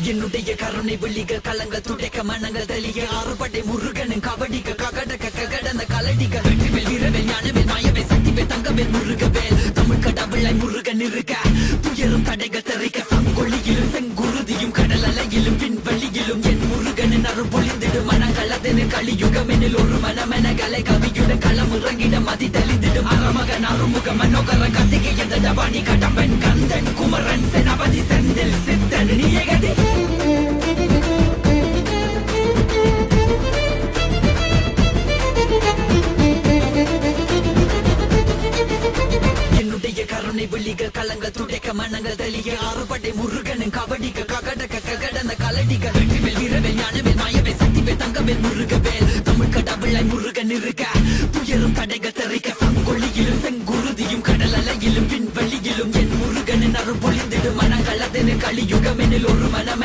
என்னுடைய கருணை விழிக கலங்க துடைக்க மனங்கள் தெளிய ஆறுபடை முருகனின் கபடிக்க ககடக்க ககடந்த கலடிக்க வெற்றிவேல் வீரவேல் ஞானவேல் மாயவேல் சக்திவேல் தங்கவேல் முருகவேல் தமிழ் கடவுளை முருகன் இருக்க துயரும் தடைகள் தெரிக்க சங்கொழியிலும் செங்குருதியும் கடல் அலையிலும் பின்வழியிலும் என் முருகனின் அருள் பொழிந்திடும் மனங்களதென கலியுகமெனில் ஒரு மனமென கலை கவியுடன் களம் இறங்கிட மதி தெளிந்திடும் அறமகன் அருமுக மனோகர கார்த்திகை எந்த ஜபானி கடம்பன் கந்தன் குமரன் செனபதி செந்தில் சித்தன் நீயகதி என்னுடைய கருணை விழிக கலங்க துடைக்க மனங்கள் தெளிய ஆறுபடை முருகனின் கபடிக்க ககடக்க